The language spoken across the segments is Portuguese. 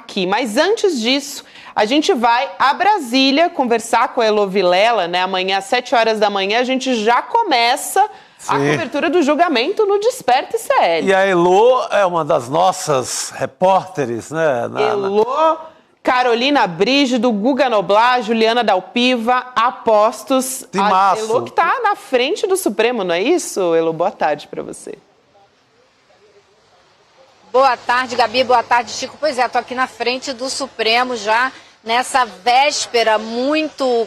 aqui. Mas antes disso, a gente vai a Brasília conversar com a Elô Vilela, né? Amanhã, às 7 horas da manhã, a gente já começa a cobertura do julgamento no Desperta ICL. E a Elô é uma das nossas repórteres, né? Elô, Carolina Brígido, Guga Noblar, Juliana Dalpiva, apostos. A Elô que está na frente do Supremo, não é isso, Elô? Boa tarde para você. Boa tarde, Gabi. Boa tarde, Chico. Pois é, estou aqui na frente do Supremo já nessa véspera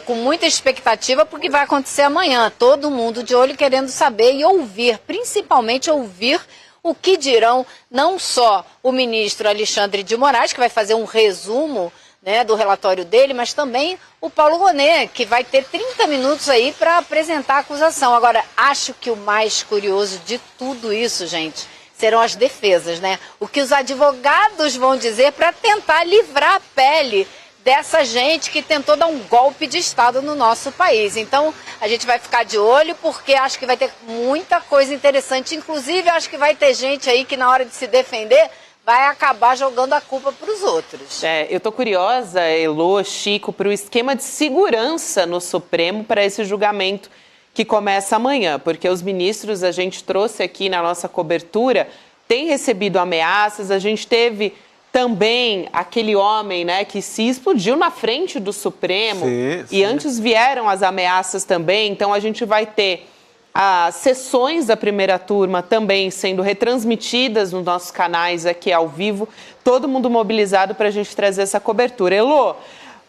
com muita expectativa porque vai acontecer amanhã. Todo mundo de olho querendo saber e ouvir, principalmente ouvir o que dirão não só o ministro Alexandre de Moraes, que vai fazer um resumo, né, do relatório dele, mas também o Paulo Gonet, que vai ter 30 minutos aí para apresentar a acusação. Agora, acho que o mais curioso de tudo isso, gente, serão as defesas, né? O que os advogados vão dizer para tentar livrar a pele dessa gente que tentou dar um golpe de Estado no nosso país. Então, a gente vai ficar de olho porque acho que vai ter muita coisa interessante. Inclusive, acho que vai ter gente aí que na hora de se defender vai acabar jogando a culpa para os outros. Eu tô curiosa, Elô, Chico, para o esquema de segurança no Supremo para esse julgamento que começa amanhã, porque os ministros, a gente trouxe aqui na nossa cobertura, têm recebido ameaças. A gente teve também aquele homem, né, que se explodiu na frente do Supremo, e antes vieram as ameaças também. Então a gente vai ter as sessões da primeira turma também sendo retransmitidas nos nossos canais aqui ao vivo, todo mundo mobilizado para a gente trazer essa cobertura. Elô,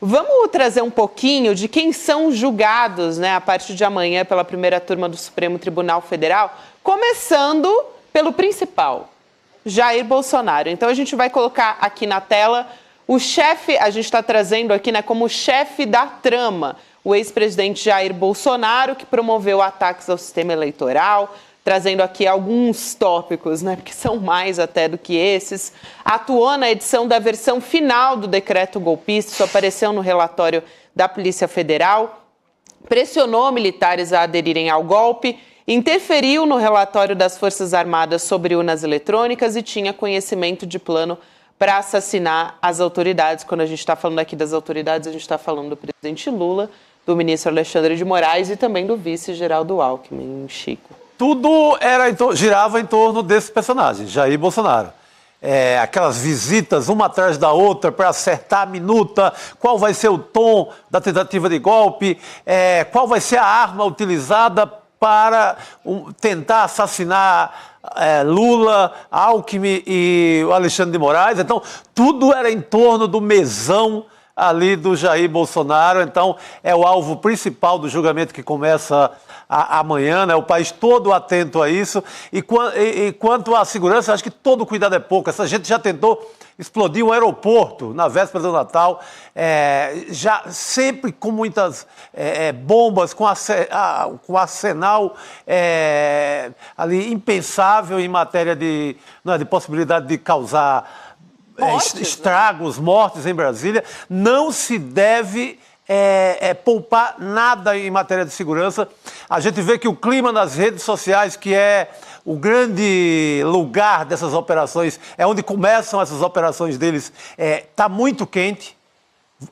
vamos trazer um pouquinho de quem são julgados, né, a partir de amanhã pela primeira turma do Supremo Tribunal Federal, começando pelo principal, Jair Bolsonaro. Então a gente vai colocar aqui na tela o chefe, a gente está trazendo aqui, né, como chefe da trama, o ex-presidente Jair Bolsonaro, que promoveu ataques ao sistema eleitoral, trazendo aqui alguns tópicos, né, porque são mais até do que esses. Atuou na edição da versão final do decreto golpista, isso apareceu no relatório da Polícia Federal, pressionou militares a aderirem ao golpe, interferiu no relatório das Forças Armadas sobre urnas eletrônicas e tinha conhecimento de plano para assassinar as autoridades. Quando a gente está falando aqui das autoridades, a gente está falando do presidente Lula, do ministro Alexandre de Moraes e também do vice Geraldo Alckmin, Chico. Tudo girava em torno desse personagem, Jair Bolsonaro. Aquelas visitas uma atrás da outra para acertar a minuta, qual vai ser o tom da tentativa de golpe, qual vai ser a arma utilizada para tentar assassinar Lula, Alckmin e o Alexandre de Moraes. Então, tudo era em torno do mesão ali do Jair Bolsonaro. Então, é o alvo principal do julgamento que começa amanhã, né? O país todo atento a isso. E quanto à segurança, acho que todo cuidado é pouco. Essa gente já tentou explodir um aeroporto na véspera do Natal, já sempre com muitas bombas, com arsenal ali impensável em matéria de possibilidade de causar estragos, mortes em Brasília. Não se deve poupar nada em matéria de segurança. A gente vê que o clima nas redes sociais, que é o grande lugar dessas operações, é onde começam essas operações deles, está muito quente.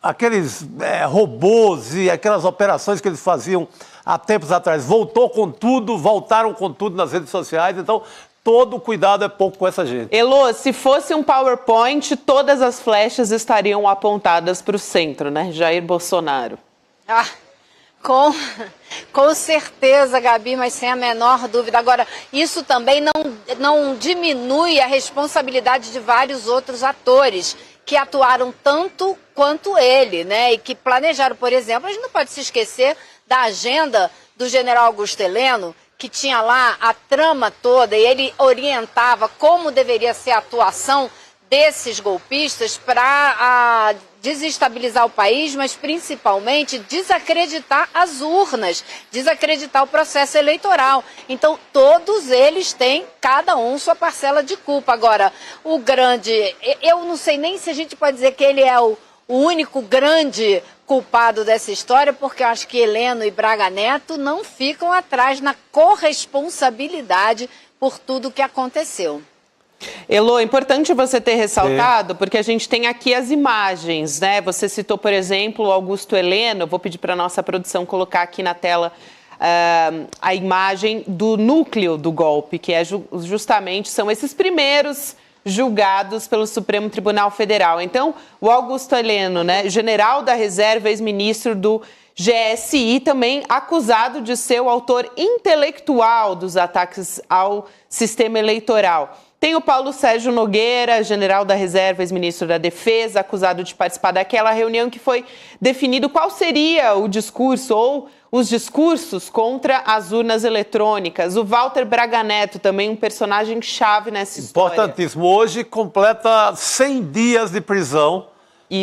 Aqueles robôs e aquelas operações que eles faziam há tempos atrás, voltaram com tudo nas redes sociais. Então, todo cuidado é pouco com essa gente. Elô, se fosse um PowerPoint, todas as flechas estariam apontadas para o centro, né? Jair Bolsonaro. Com certeza, Gabi, mas sem a menor dúvida. Agora, isso também não diminui a responsabilidade de vários outros atores que atuaram tanto quanto ele, né? E que planejaram, por exemplo, a gente não pode se esquecer da agenda do general Augusto Heleno, que tinha lá a trama toda e ele orientava como deveria ser a atuação desses golpistas para desestabilizar o país, mas principalmente desacreditar as urnas, desacreditar o processo eleitoral. Então, todos eles têm, cada um, sua parcela de culpa. Agora, o grande, eu não sei nem se a gente pode dizer que ele é o único grande culpado dessa história, porque eu acho que Heleno e Braga Neto não ficam atrás na corresponsabilidade por tudo que aconteceu. Elô, é importante você ter ressaltado, porque a gente tem aqui as imagens, né? Você citou, por exemplo, o Augusto Heleno. Eu vou pedir para a nossa produção colocar aqui na tela a imagem do núcleo do golpe, que é justamente, são esses primeiros julgados pelo Supremo Tribunal Federal. Então, o Augusto Heleno, né, general da reserva, ex-ministro do GSI, também acusado de ser o autor intelectual dos ataques ao sistema eleitoral. Tem o Paulo Sérgio Nogueira, general da reserva, ex-ministro da Defesa, acusado de participar daquela reunião que foi definido qual seria o discurso ou os discursos contra as urnas eletrônicas. O Walter Braga Neto, também um personagem chave nessa história. Importantíssimo. Hoje completa 100 dias de prisão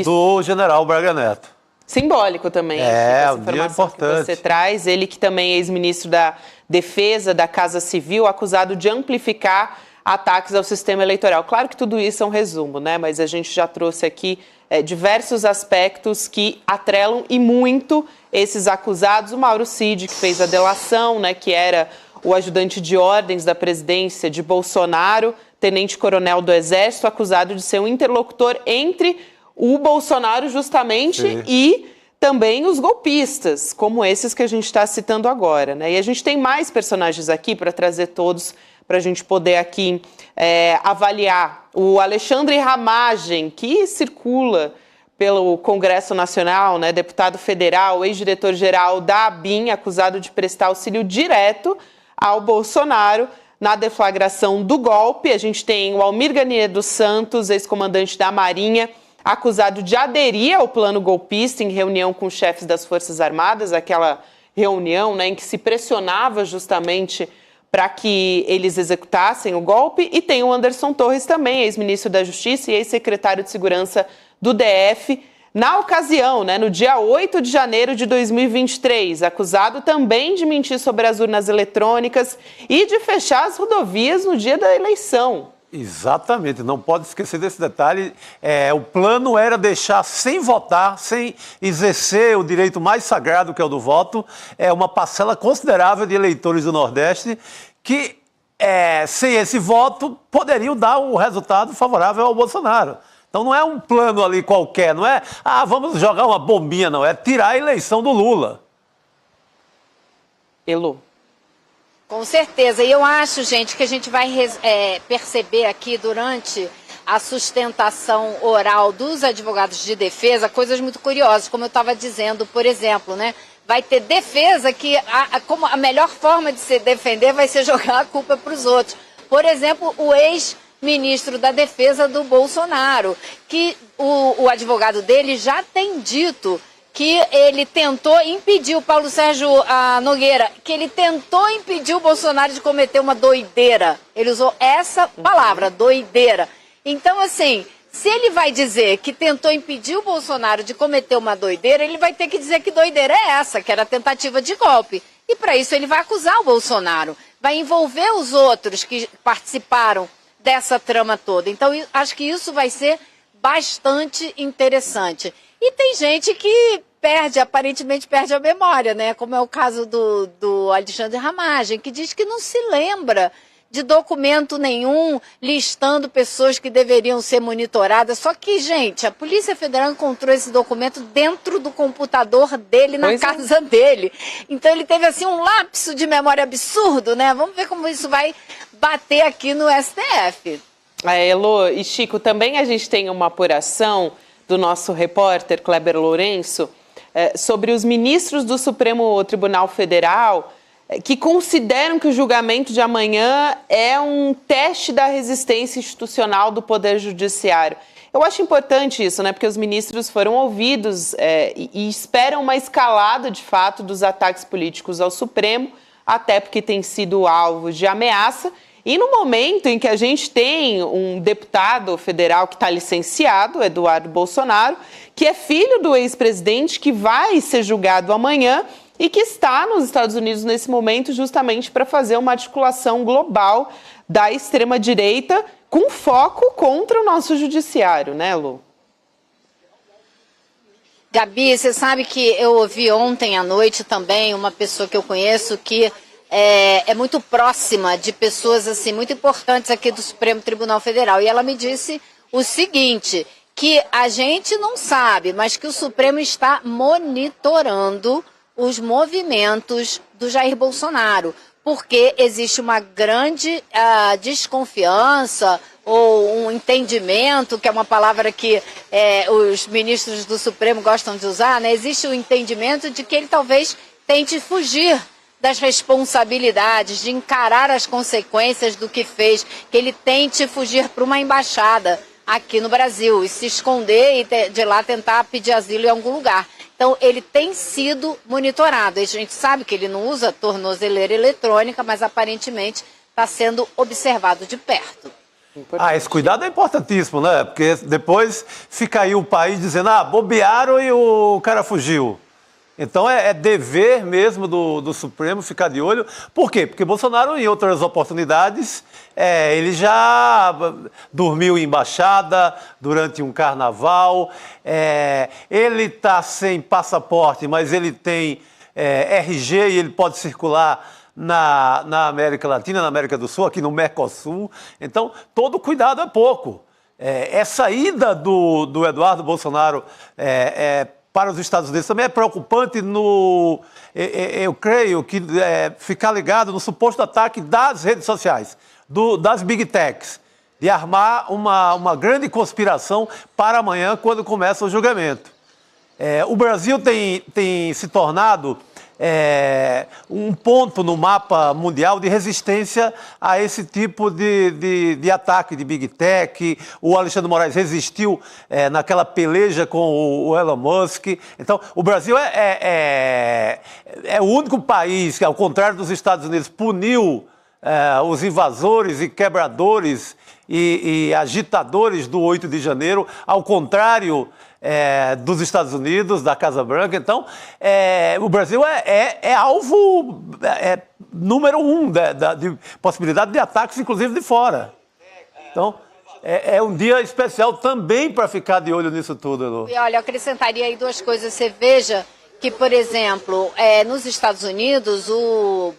do general Braga Neto. Simbólico também. É, um dia importante. Que você traz. Ele que também é ex-ministro da Defesa, da Casa Civil, acusado de amplificar ataques ao sistema eleitoral. Claro que tudo isso é um resumo, né? Mas a gente já trouxe aqui diversos aspectos que atrelam e muito esses acusados. O Mauro Cid, que fez a delação, né? Que era o ajudante de ordens da presidência de Bolsonaro, tenente-coronel do Exército, acusado de ser um interlocutor entre o Bolsonaro justamente e também os golpistas, como esses que a gente está citando agora, né? E a gente tem mais personagens aqui para trazer todos para a gente poder aqui avaliar. O Alexandre Ramagem, que circula pelo Congresso Nacional, né, deputado federal, ex-diretor-geral da ABIN, acusado de prestar auxílio direto ao Bolsonaro na deflagração do golpe. A gente tem o Almir Garnier dos Santos, ex-comandante da Marinha, acusado de aderir ao plano golpista em reunião com chefes das Forças Armadas, aquela reunião, né, em que se pressionava justamente para que eles executassem o golpe. E tem o Anderson Torres também, ex-ministro da Justiça e ex-secretário de Segurança do DF, na ocasião, né, no dia 8 de janeiro de 2023, acusado também de mentir sobre as urnas eletrônicas e de fechar as rodovias no dia da eleição. Exatamente, não pode esquecer desse detalhe. O plano era deixar sem votar, sem exercer o direito mais sagrado, que é o do voto, uma parcela considerável de eleitores do Nordeste que, sem esse voto, poderiam dar o resultado favorável ao Bolsonaro. Então não é um plano ali qualquer, não é, vamos jogar uma bombinha, não, é tirar a eleição do Lula. Elô. Com certeza. E eu acho, gente, que a gente vai perceber aqui durante a sustentação oral dos advogados de defesa coisas muito curiosas, como eu estava dizendo, por exemplo, né? Vai ter defesa que como a melhor forma de se defender vai ser jogar a culpa para os outros. Por exemplo, o ex-ministro da Defesa do Bolsonaro, que o advogado dele já tem dito que ele tentou impedir o Paulo Sérgio Nogueira, que ele tentou impedir o Bolsonaro de cometer uma doideira. Ele usou essa palavra, doideira. Então, assim, se ele vai dizer que tentou impedir o Bolsonaro de cometer uma doideira, ele vai ter que dizer que doideira é essa, que era tentativa de golpe. E para isso ele vai acusar o Bolsonaro, vai envolver os outros que participaram dessa trama toda. Então, acho que isso vai ser bastante interessante. E tem gente que aparentemente perde a memória, né? Como é o caso do Alexandre Ramagem, que diz que não se lembra de documento nenhum listando pessoas que deveriam ser monitoradas. Só que, gente, a Polícia Federal encontrou esse documento dentro do computador dele, na casa dele. Então ele teve, assim, um lapso de memória absurdo, né? Vamos ver como isso vai bater aqui no STF. Elô e Chico, também a gente tem uma apuração do nosso repórter Kleber Lourenço sobre os ministros do Supremo Tribunal Federal que consideram que o julgamento de amanhã é um teste da resistência institucional do Poder Judiciário. Eu acho importante isso, né? Porque os ministros foram ouvidos e esperam uma escalada, de fato, dos ataques políticos ao Supremo, até porque tem sido alvo de ameaça. E no momento em que a gente tem um deputado federal que está licenciado, Eduardo Bolsonaro, que é filho do ex-presidente, que vai ser julgado amanhã e que está nos Estados Unidos nesse momento justamente para fazer uma articulação global da extrema-direita com foco contra o nosso judiciário, né, Lu? Gabi, você sabe que eu ouvi ontem à noite também uma pessoa que eu conheço que é muito próxima de pessoas assim muito importantes aqui do Supremo Tribunal Federal. E ela me disse o seguinte, que a gente não sabe, mas que o Supremo está monitorando os movimentos do Jair Bolsonaro, porque existe uma grande desconfiança ou um entendimento, que é uma palavra que os ministros do Supremo gostam de usar, né? Existe o entendimento de que ele talvez tente fugir das responsabilidades, de encarar as consequências do que fez, que ele tente fugir para uma embaixada aqui no Brasil e se esconder e de lá tentar pedir asilo em algum lugar. Então, ele tem sido monitorado. A gente sabe que ele não usa tornozeleira eletrônica, mas aparentemente está sendo observado de perto. Esse cuidado é importantíssimo, né? Porque depois fica aí o país dizendo, bobearam e o cara fugiu. Então é dever mesmo do Supremo ficar de olho. Por quê? Porque Bolsonaro, em outras oportunidades, ele já dormiu em embaixada durante um carnaval, ele está sem passaporte, mas ele tem RG e ele pode circular na América Latina, na América do Sul, aqui no Mercosul. Então, todo cuidado é pouco. Essa ida do Eduardo Bolsonaro para os Estados Unidos também é preocupante eu creio que ficar ligado no suposto ataque das redes sociais, das Big Techs, de armar uma grande conspiração para amanhã, quando começa o julgamento. O Brasil tem se tornado um ponto no mapa mundial de resistência a esse tipo de ataque de Big Tech. O Alexandre de Moraes resistiu naquela peleja com o Elon Musk. Então, o Brasil é o único país que, ao contrário dos Estados Unidos, puniu os invasores e quebradores e agitadores do 8 de janeiro, ao contrário dos Estados Unidos, da Casa Branca. Então, o Brasil é alvo número 1 de possibilidade de ataques, inclusive de fora. Então, é um dia especial também para ficar de olho nisso tudo, Elô. E olha, eu acrescentaria aí duas coisas. Você veja que, por exemplo, nos Estados Unidos, o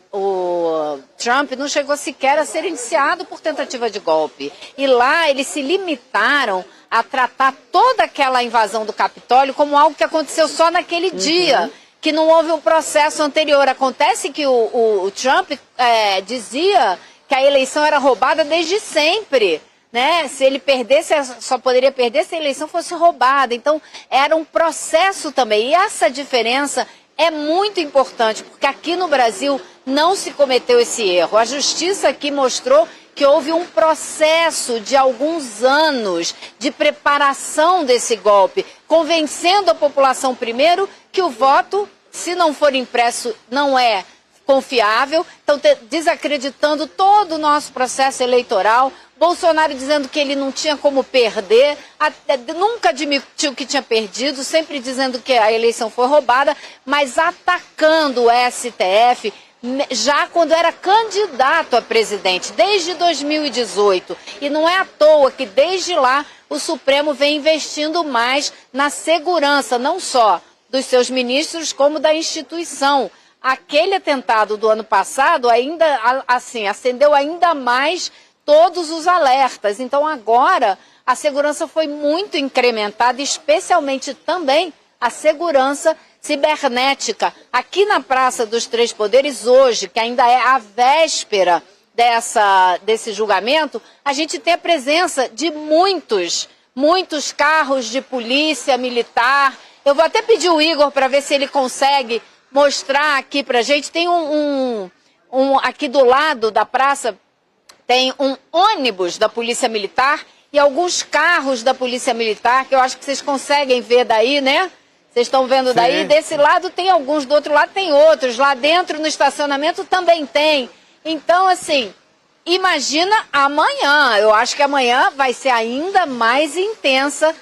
Trump não chegou sequer a ser indiciado por tentativa de golpe. E lá eles se limitaram a tratar toda aquela invasão do Capitólio como algo que aconteceu só naquele dia, que não houve um processo anterior. Acontece que o Trump dizia que a eleição era roubada desde sempre, né? Se ele perdesse, só poderia perder se a eleição fosse roubada. Então, era um processo também. E essa diferença é muito importante, porque aqui no Brasil não se cometeu esse erro. A justiça aqui mostrou que houve um processo de alguns anos de preparação desse golpe, convencendo a população primeiro que o voto, se não for impresso, não é confiável, então desacreditando todo o nosso processo eleitoral. Bolsonaro dizendo que ele não tinha como perder, nunca admitiu que tinha perdido, sempre dizendo que a eleição foi roubada, mas atacando o STF, já quando era candidato a presidente, desde 2018. E não é à toa que desde lá o Supremo vem investindo mais na segurança, não só dos seus ministros, como da instituição. Aquele atentado do ano passado ainda, assim, acendeu ainda mais todos os alertas. Então agora a segurança foi muito incrementada, especialmente também a segurança cibernética. Aqui na Praça dos Três Poderes hoje, que ainda é a véspera desse julgamento, a gente tem a presença de muitos carros de polícia militar. Eu vou até pedir o Igor para ver se ele consegue mostrar aqui pra gente. Tem aqui do lado da praça, tem um ônibus da Polícia Militar e alguns carros da Polícia Militar, que eu acho que vocês conseguem ver daí, né? Vocês estão vendo daí? Sim. Desse lado tem alguns, do outro lado tem outros. Lá dentro, no estacionamento, também tem. Então, assim, imagina amanhã. Eu acho que amanhã vai ser ainda mais intensa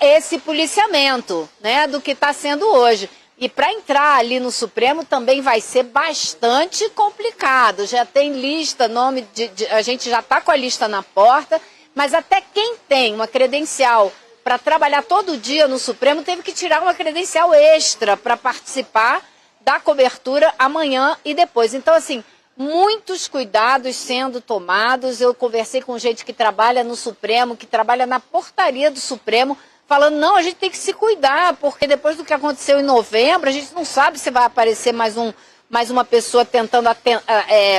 esse policiamento, né, do que está sendo hoje. E para entrar ali no Supremo também vai ser bastante complicado. Já tem lista, a gente já está com a lista na porta, mas até quem tem uma credencial para trabalhar todo dia no Supremo teve que tirar uma credencial extra para participar da cobertura amanhã e depois. Então, assim, muitos cuidados sendo tomados. Eu conversei com gente que trabalha no Supremo, que trabalha na portaria do Supremo, falando, não, a gente tem que se cuidar, porque depois do que aconteceu em novembro, a gente não sabe se vai aparecer mais uma pessoa tentando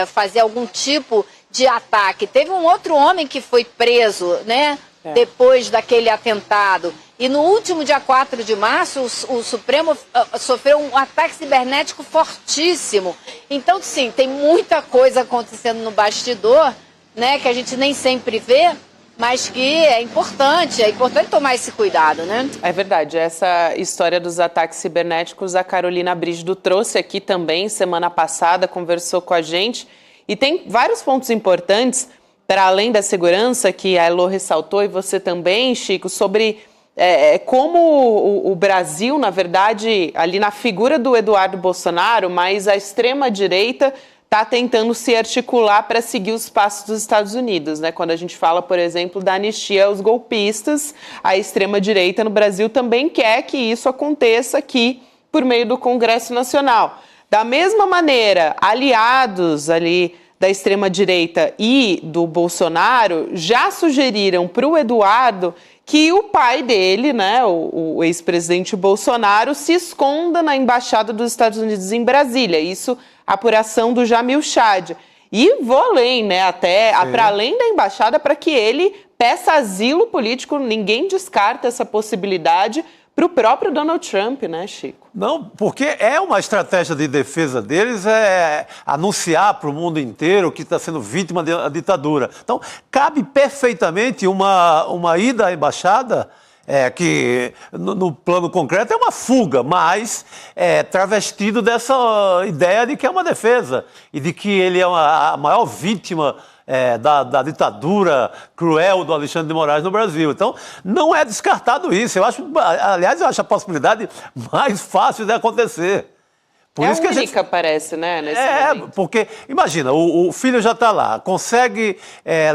fazer algum tipo de ataque. Teve um outro homem que foi preso, né, depois daquele atentado. E no último dia 4 de março, o Supremo sofreu um ataque cibernético fortíssimo. Então, sim, tem muita coisa acontecendo no bastidor, né, que a gente nem sempre vê, mas que é importante tomar esse cuidado, né? É verdade, essa história dos ataques cibernéticos, a Carolina Brígido trouxe aqui também, semana passada, conversou com a gente, e tem vários pontos importantes, para além da segurança, que a Elô ressaltou, e você também, Chico, sobre como o Brasil, na verdade, ali na figura do Eduardo Bolsonaro, mas a extrema-direita está tentando se articular para seguir os passos dos Estados Unidos, né? Quando a gente fala, por exemplo, da anistia aos golpistas, a extrema-direita no Brasil também quer que isso aconteça aqui por meio do Congresso Nacional. Da mesma maneira, aliados ali da extrema-direita e do Bolsonaro já sugeriram para o Eduardo que o pai dele, né, o ex-presidente Bolsonaro, se esconda na Embaixada dos Estados Unidos em Brasília. Isso, apuração do Jamil Chad. E vou além, né, até para além da embaixada, para que ele peça asilo político. Ninguém descarta essa possibilidade para o próprio Donald Trump, né, Chico? Não, porque é uma estratégia de defesa deles anunciar para o mundo inteiro que está sendo vítima da ditadura. Então, cabe perfeitamente uma ida à embaixada, que no plano concreto é uma fuga, mas travestido dessa ideia de que é uma defesa e de que ele é a maior vítima da ditadura cruel do Alexandre de Moraes no Brasil. Então, não é descartado isso. Aliás, eu acho a possibilidade mais fácil de acontecer. Por isso que a única, parece, né? Nesse momento. Porque, imagina, o filho já está lá, consegue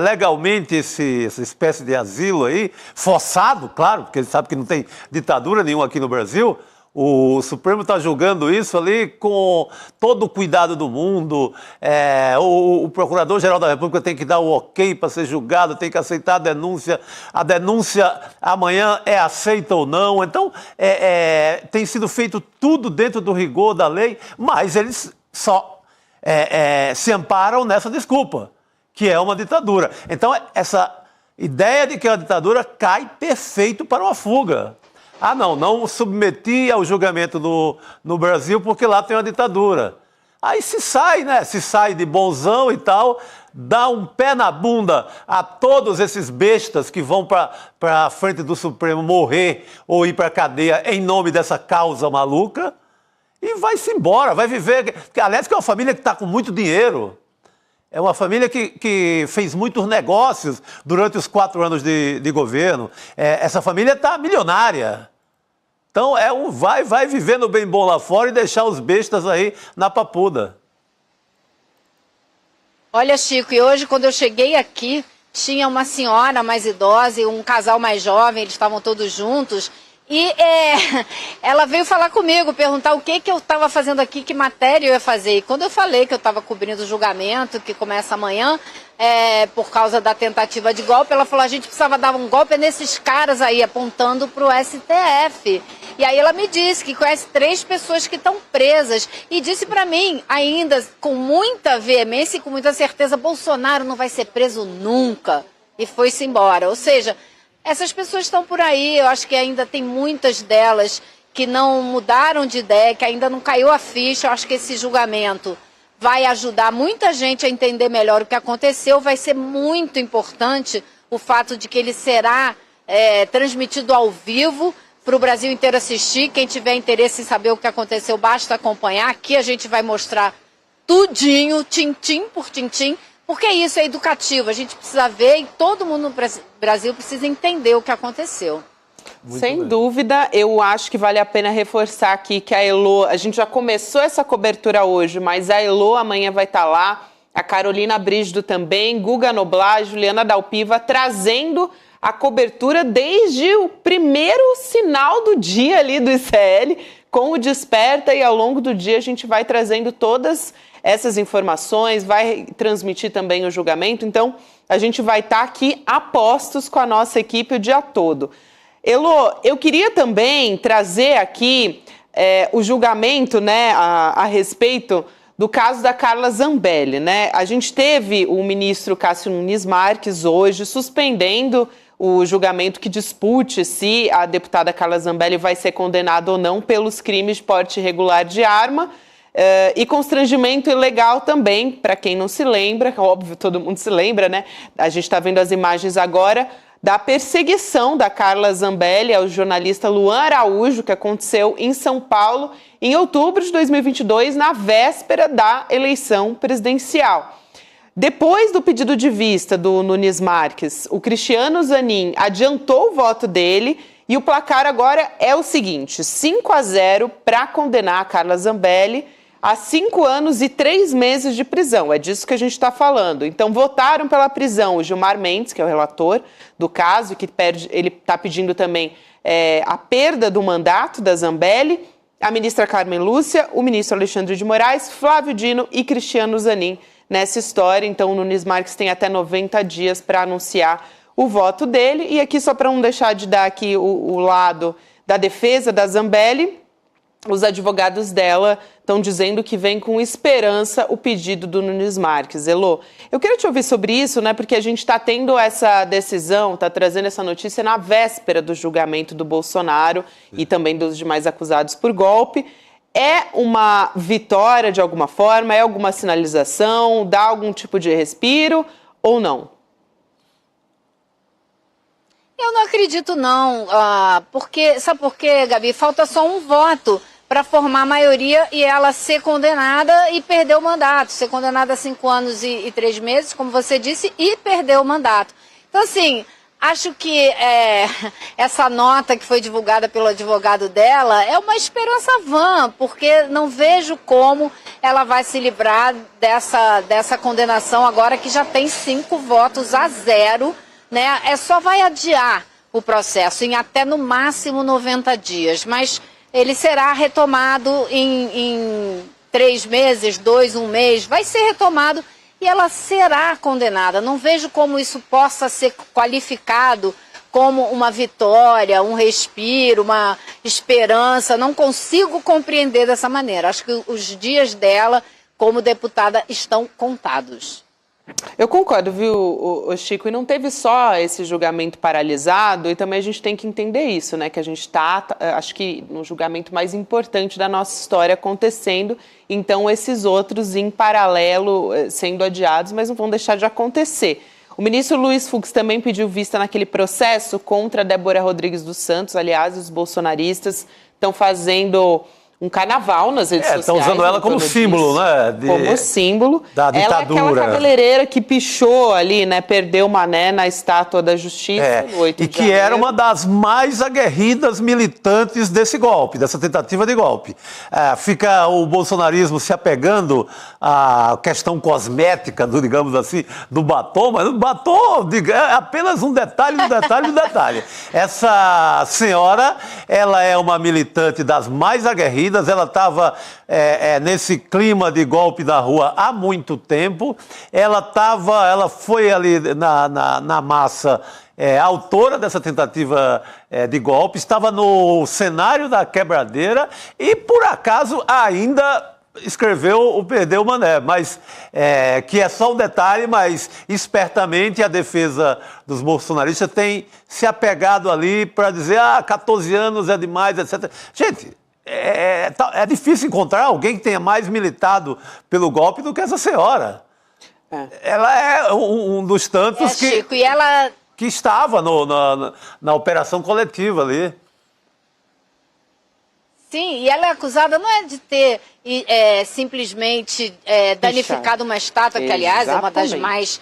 legalmente essa espécie de asilo aí, forçado, claro, porque ele sabe que não tem ditadura nenhuma aqui no Brasil. O Supremo está julgando isso ali com todo o cuidado do mundo. O Procurador-Geral da República tem que dar o ok para ser julgado, tem que aceitar a denúncia. A denúncia amanhã é aceita ou não. Então, tem sido feito tudo dentro do rigor da lei, mas eles só se amparam nessa desculpa, que é uma ditadura. Então, essa ideia de que é uma ditadura cai perfeito para uma fuga. Ah, não submeti ao julgamento no Brasil porque lá tem uma ditadura. Aí se sai, né? Se sai de bonzão e tal, dá um pé na bunda a todos esses bestas que vão para a frente do Supremo morrer ou ir para a cadeia em nome dessa causa maluca e vai-se embora, vai viver. Aliás, que é uma família que está com muito dinheiro. É uma família que fez muitos negócios durante os 4 anos de governo. Essa família está milionária. Então, vai viver no bem bom lá fora e deixar os bestas aí na papuda. Olha, Chico, e hoje quando eu cheguei aqui, tinha uma senhora mais idosa e um casal mais jovem, eles estavam todos juntos. E ela veio falar comigo, perguntar o que eu estava fazendo aqui, que matéria eu ia fazer. E quando eu falei que eu estava cobrindo o julgamento, que começa amanhã, por causa da tentativa de golpe, ela falou, a gente precisava dar um golpe nesses caras aí, apontando para o STF. E aí ela me disse que conhece 3 pessoas que estão presas. E disse para mim, ainda com muita veemência e com muita certeza, Bolsonaro não vai ser preso nunca. E foi-se embora. Ou seja, essas pessoas estão por aí, eu acho que ainda tem muitas delas que não mudaram de ideia, que ainda não caiu a ficha. Eu acho que esse julgamento vai ajudar muita gente a entender melhor o que aconteceu. Vai ser muito importante o fato de que ele será transmitido ao vivo para o Brasil inteiro assistir. Quem tiver interesse em saber o que aconteceu, basta acompanhar. Aqui a gente vai mostrar tudinho, tintim por tintim, porque isso é educativo. A gente precisa ver e todo mundo no Brasil precisa entender o que aconteceu. Sem dúvida, eu acho que vale a pena reforçar aqui que a Elô, a gente já começou essa cobertura hoje, mas a Elô amanhã vai estar lá, a Carolina Brígido também, Guga Noblar, Juliana Dalpiva, trazendo a cobertura desde o primeiro sinal do dia ali do ICL, com o Desperta, e ao longo do dia a gente vai trazendo todas essas informações, vai transmitir também o julgamento. Então, a gente vai estar aqui a postos com a nossa equipe o dia todo. Elô, eu queria também trazer aqui o julgamento, né, a respeito do caso da Carla Zambelli, né? A gente teve o ministro Cássio Nunes Marques hoje suspendendo o julgamento que dispute se a deputada Carla Zambelli vai ser condenada ou não pelos crimes de porte irregular de arma e constrangimento ilegal também, para quem não se lembra, óbvio, todo mundo se lembra, né? A gente está vendo as imagens agora da perseguição da Carla Zambelli ao jornalista Luan Araújo, que aconteceu em São Paulo em outubro de 2022, na véspera da eleição presidencial. Depois do pedido de vista do Nunes Marques, o Cristiano Zanin adiantou o voto dele e o placar agora é o seguinte: 5-0 para condenar a Carla Zambelli a 5 anos e 3 meses de prisão. É disso que a gente está falando. Então, votaram pela prisão o Gilmar Mendes, que é o relator do caso, que ele está pedindo também a perda do mandato da Zambelli, a ministra Carmen Lúcia, o ministro Alexandre de Moraes, Flávio Dino e Cristiano Zanin nessa história. Então, o Nunes Marques tem até 90 dias para anunciar o voto dele. E aqui, só para não deixar de dar aqui o lado da defesa da Zambelli, os advogados dela estão dizendo que vem com esperança o pedido do Nunes Marques. Elô, eu queria te ouvir sobre isso, né? Porque a gente está tendo essa decisão, está trazendo essa notícia na véspera do julgamento do Bolsonaro e também dos demais acusados por golpe. É uma vitória de alguma forma? É alguma sinalização? Dá algum tipo de respiro ou não? Eu não acredito, não. Sabe por quê, Gabi? Falta só um voto para formar a maioria e ela ser condenada e perder o mandato. Ser condenada a 5 anos e 3 meses, como você disse, e perder o mandato. Então, assim, acho que essa nota que foi divulgada pelo advogado dela é uma esperança vã, porque não vejo como ela vai se livrar dessa condenação agora que já tem 5-0, né? Só vai adiar o processo em até no máximo 90 dias, mas ele será retomado em 3 meses, 2, 1 mês, vai ser retomado e ela será condenada. Não vejo como isso possa ser qualificado como uma vitória, um respiro, uma esperança. Não consigo compreender dessa maneira. Acho que os dias dela como deputada estão contados. Eu concordo, viu, Chico? E não teve só esse julgamento paralisado, e também a gente tem que entender isso, né? Que a gente está, acho que, no julgamento mais importante da nossa história acontecendo, então esses outros em paralelo sendo adiados, mas não vão deixar de acontecer. O ministro Luiz Fux também pediu vista naquele processo contra a Débora Rodrigues dos Santos. Aliás, os bolsonaristas estão fazendo um carnaval nas redes sociais. Estão usando ela como símbolo, né? Como símbolo. Da ditadura. Ela é aquela cabeleireira que pichou ali, né? Perdeu o mané na Estátua da Justiça no 8 de E que janeiro. era uma das mais aguerridas militantes desse golpe, dessa tentativa de golpe. Fica o bolsonarismo se apegando à questão cosmética, digamos assim, do batom, mas o batom é apenas um detalhe, um detalhe, um detalhe. Essa senhora, ela é uma militante das mais aguerridas. Ela estava nesse clima de golpe na rua há muito tempo. Ela foi ali na massa autora dessa tentativa de golpe, estava no cenário da quebradeira e, por acaso, ainda escreveu o Perdeu o Mané, mas que é só um detalhe, mas espertamente a defesa dos bolsonaristas tem se apegado ali para dizer 14 anos é demais, etc. Gente, é difícil encontrar alguém que tenha mais militado pelo golpe do que essa senhora. Ela é um dos tantos Chico, e ela... que estava na operação coletiva ali. Sim, e ela é acusada não é de ter simplesmente danificado uma estátua, que aliás é uma das mais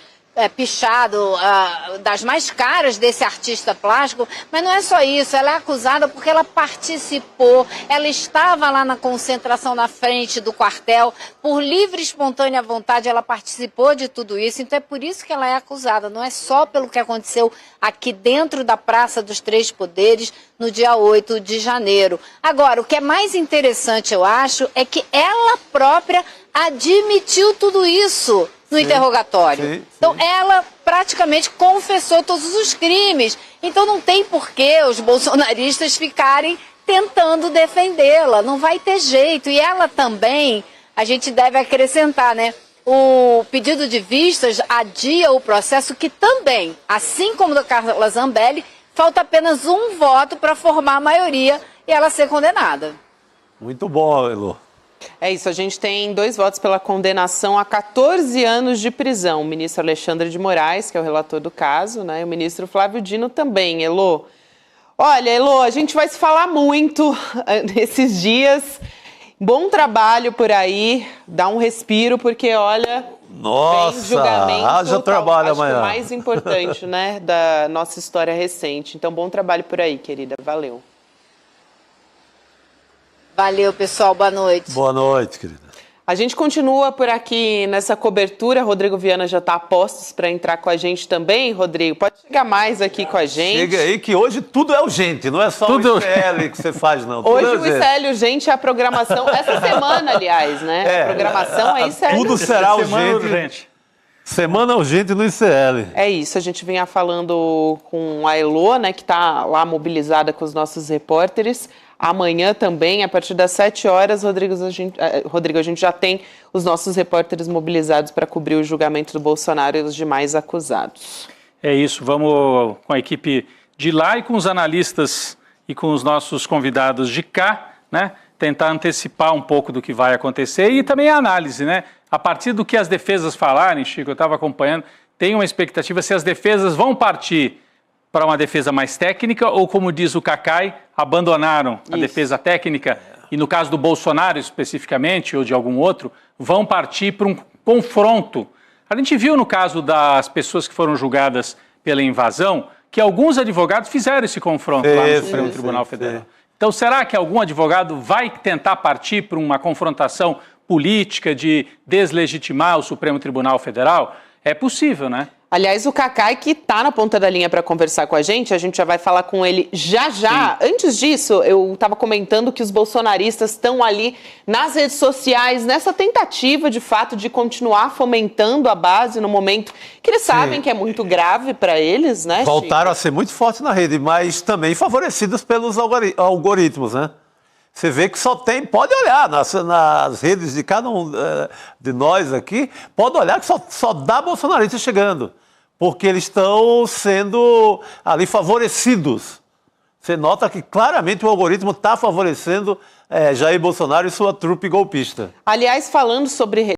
das mais caras desse artista plástico, mas não é só isso, ela é acusada porque ela participou, ela estava lá na concentração na frente do quartel, por livre e espontânea vontade ela participou de tudo isso, então é por isso que ela é acusada, não é só pelo que aconteceu aqui dentro da Praça dos Três Poderes no dia 8 de janeiro. Agora, o que é mais interessante, eu acho, é que ela própria admitiu tudo isso no interrogatório. Sim. Então, ela praticamente confessou todos os crimes. Então, não tem por que os bolsonaristas ficarem tentando defendê-la. Não vai ter jeito. E ela também, a gente deve acrescentar, né? O pedido de vistas adia o processo que também, assim como da Carla Zambelli, falta apenas um voto para formar a maioria e ela ser condenada. Muito bom, Elô. É isso, a gente tem 2 votos pela condenação a 14 anos de prisão. O ministro Alexandre de Moraes, que é o relator do caso, né? E o ministro Flávio Dino também, Elô. Olha, Elô, a gente vai se falar muito nesses dias. Bom trabalho por aí, dá um respiro, porque, olha, nossa, vem julgamento, haja trabalho acho amanhã. que o mais importante, né, da nossa história recente. Então, bom trabalho por aí, querida. Valeu. Valeu, pessoal. Boa noite. Boa noite, querida. A gente continua por aqui nessa cobertura. Rodrigo Viana já está a postos para entrar com a gente também. Rodrigo, pode chegar mais aqui com a gente. Chega aí que hoje tudo é urgente, não é só o ICL que você faz, não. Tudo Hoje é o ICL urgente é a programação, essa semana, aliás, né? A programação é ICL. Tudo será urgente. Semana urgente no ICL. É isso, a gente vinha falando com a Elô, né, que está lá mobilizada com os nossos repórteres. Amanhã também, a partir das 7 horas, Rodrigo, a gente já tem os nossos repórteres mobilizados para cobrir o julgamento do Bolsonaro e os demais acusados. É isso, vamos com a equipe de lá e com os analistas e com os nossos convidados de cá, né? Tentar antecipar um pouco do que vai acontecer e também a análise, né? A partir do que as defesas falarem, Chico, eu estava acompanhando, tem uma expectativa se as defesas vão partir para uma defesa mais técnica ou, como diz o Cacai, abandonaram a defesa técnica e, no caso do Bolsonaro especificamente, ou de algum outro, vão partir para um confronto. A gente viu no caso das pessoas que foram julgadas pela invasão que alguns advogados fizeram esse confronto lá no Supremo Tribunal Federal. Então, será que algum advogado vai tentar partir para uma confrontação política de deslegitimar o Supremo Tribunal Federal? É possível, né? Aliás, o Cacai, que está na ponta da linha para conversar com a gente já vai falar com ele já. Sim. Antes disso, eu estava comentando que os bolsonaristas estão ali nas redes sociais, nessa tentativa, de fato, de continuar fomentando a base no momento que eles sabem que é muito grave para eles, né, Voltaram Chico? a ser muito fortes na rede, mas também favorecidos pelos algoritmos, né? Você vê que só tem, pode olhar nas redes de cada um de nós aqui, pode olhar que só dá bolsonarista chegando, porque eles estão sendo ali favorecidos. Você nota que claramente o algoritmo está favorecendo Jair Bolsonaro e sua trupe golpista. Aliás, falando sobre